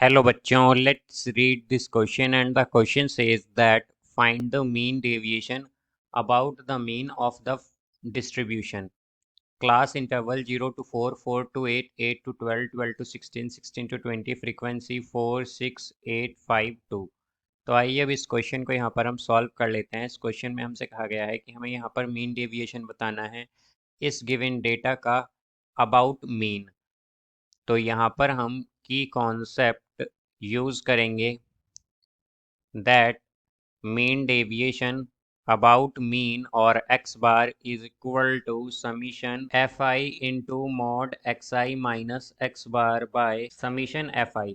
Hello बच्चों, let's read this question and the question says that find the mean deviation about the mean of the distribution. Class interval 0 to 4, 4 to 8, 8 to 12, 12 to 16, 16 to 20, frequency 4, 6, 8, 5, 2. तो आइए अब इस question को यहाँ पर हम solve कर लेते हैं। इस क्वेश्चन में हमसे कहा गया है कि हमें यहाँ पर मीन डेविएशन बताना है इस गिवन डेटा का अबाउट मीन। तो यहाँ पर हम की कॉन्सेप्ट यूज करेंगे that mean deviation about mean or x bar is equal to summation fi into mod xi minus x bar by summation fi।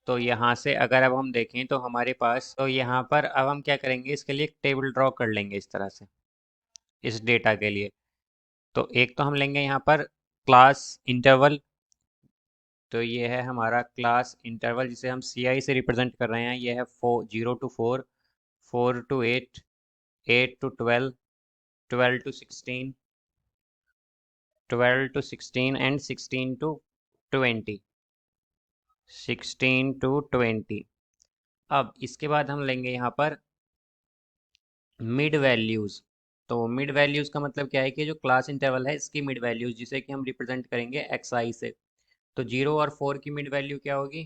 तो यहाँ से अगर अब हम देखें तो हमारे पास तो यहाँ पर अब हम क्या करेंगे, इसके लिए एक टेबल ड्रॉ कर लेंगे इस तरह से इस डेटा के लिए। तो एक तो हम लेंगे यहाँ पर क्लास इंटरवल। तो ये है हमारा क्लास इंटरवल जिसे हम सी आई से रिप्रेजेंट कर रहे हैं। ये है 0 to 4, 4 to 8, 8 to 12, 12 to 16, 12 to 16 and 16 to 20, 16 to 20। अब इसके बाद हम लेंगे यहाँ पर मिड वैल्यूज़। तो मिड वैल्यूज़ का मतलब क्या है कि जो क्लास इंटरवल है इसकी मिड वैल्यूज़ जिसे कि हम रिप्रेजेंट करेंगे एक्स आई से। तो 0 और 4 की मिड वैल्यू क्या होगी,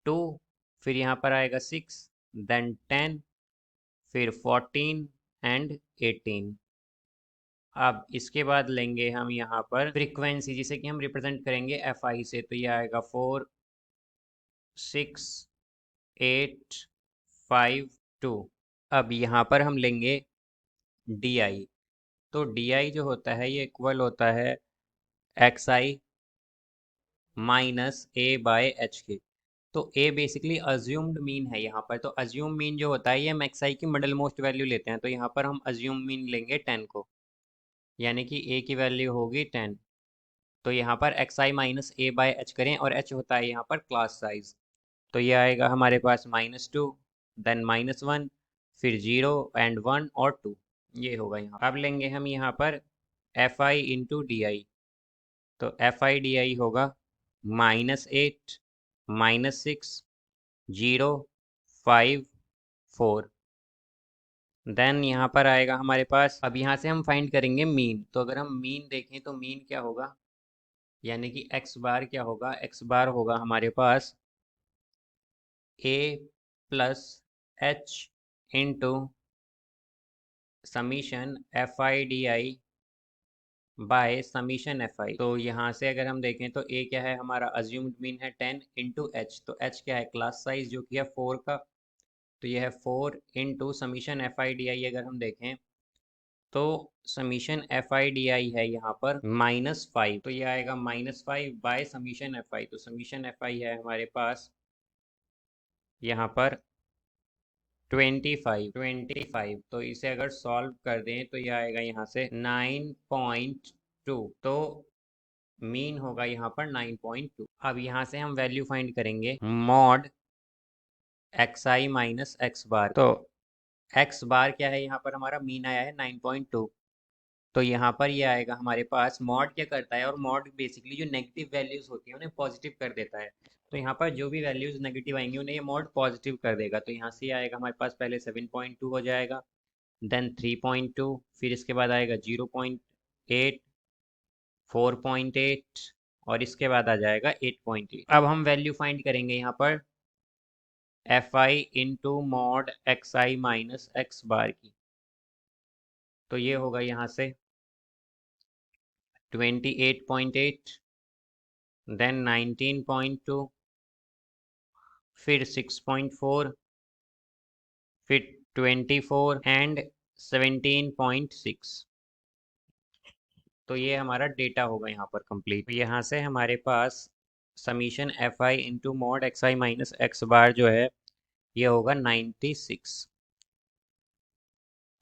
2, फिर यहाँ पर आएगा 6, देन 10, फिर 14 एंड 18। अब इसके बाद लेंगे हम यहाँ पर फ्रीक्वेंसी जिसे कि हम रिप्रेजेंट करेंगे एफ आई से। तो ये आएगा 4, 6, 8, 5, 2। अब यहाँ पर हम लेंगे डी आई। तो डी आई जो होता है ये इक्वल होता है x I minus A by H के। तो ए बेसिकली अज्यूम्ड मीन है यहाँ पर। तो अज्यूम मीन जो होता है ये हम एक्स आई की मिडल मोस्ट वैल्यू लेते हैं। तो यहाँ पर हम अज्यूम मीन लेंगे 10 को, यानी कि ए की वैल्यू होगी 10। तो यहाँ पर x I minus A by H करें और एच होता है यहाँ पर क्लास साइज। तो ये आएगा हमारे पास -2, देन -1, फिर 0 एंड 1 और 2। ये होगा यहाँ। अब लेंगे हम यहाँ पर F I into D I. तो एफ आई डी आई होगा -8, -6, 0, 5, 4। देन यहाँ पर आएगा हमारे पास, अब यहाँ से हम फाइंड करेंगे मीन। तो अगर हम मीन देखें तो मीन क्या होगा, यानी कि एक्स बार क्या होगा, एक्स बार होगा हमारे पास A plus H into summation F I D I by summation F I. तो यहाँ से अगर हम देखें तो ए क्या है हमारा अज्यूम्ड मीन है 10 इंटू एच। तो एच क्या है क्लास साइज जो कि है 4 का। तो यह है 4 into summation F I D आई। अगर हम देखें तो समीशन एफ आई डी आई है यहाँ पर -5। तो ये आएगा -5 बाय समीशन एफ आई। तो समीशन एफ आई है हमारे पास यहाँ पर 25। तो इसे अगर सॉल्व कर दें तो ये आएगा यहाँ से 9.2। तो मीन होगा यहाँ पर 9.2। अब यहाँ से हम वैल्यू फाइंड करेंगे mod X I minus X बार। तो एक्स बार क्या है, यहाँ पर हमारा मीन आया है 9.2। तो यहाँ पर ये आएगा हमारे पास, मॉड क्या करता है, और मॉड बेसिकली जो नेगेटिव वैल्यूज होती हैं उन्हें पॉजिटिव कर देता है। तो यहाँ पर जो भी वैल्यूज नेगेटिव आएंगी उन्हें ये मॉड पॉजिटिव कर देगा। तो यहाँ से ये आएगा हमारे पास पहले 7.2 हो जाएगा, देन 3.2, फिर इसके बाद आएगा 0.8, 4.8 और इसके बाद आ जाएगा 8.8। अब हम वैल्यू फाइंड करेंगे यहाँ पर F I into mod X I minus X bar की। तो ये होगा यहाँ से 28.8, देन 19.2, फिर 6.4, फिर 24 एंड 17.6। तो ये हमारा डेटा होगा यहाँ पर कंप्लीट। तो यहाँ से हमारे पास summation F I into mod X I minus X bar जो है ये होगा 96।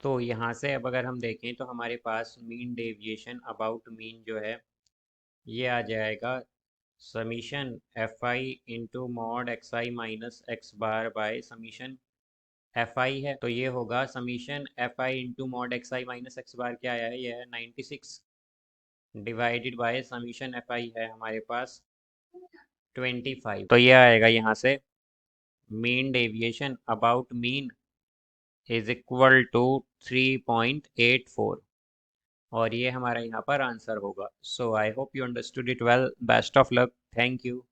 तो यहाँ से अब अगर हम देखें तो हमारे पास मीन डेविएशन अबाउट मीन जो है ये आ जाएगा summation F I into mod X I minus X bar by summation F I है। तो ये होगा summation F I into mod X I minus X bar क्या आया है, ये है 96 divided by summation F I है हमारे पास 25। तो ये आएगा यहाँ से, mean deviation about mean is equal to 3.84, और ये हमारा यहाँ पर आंसर होगा। So I hope you understood it well. Best of luck. Thank you.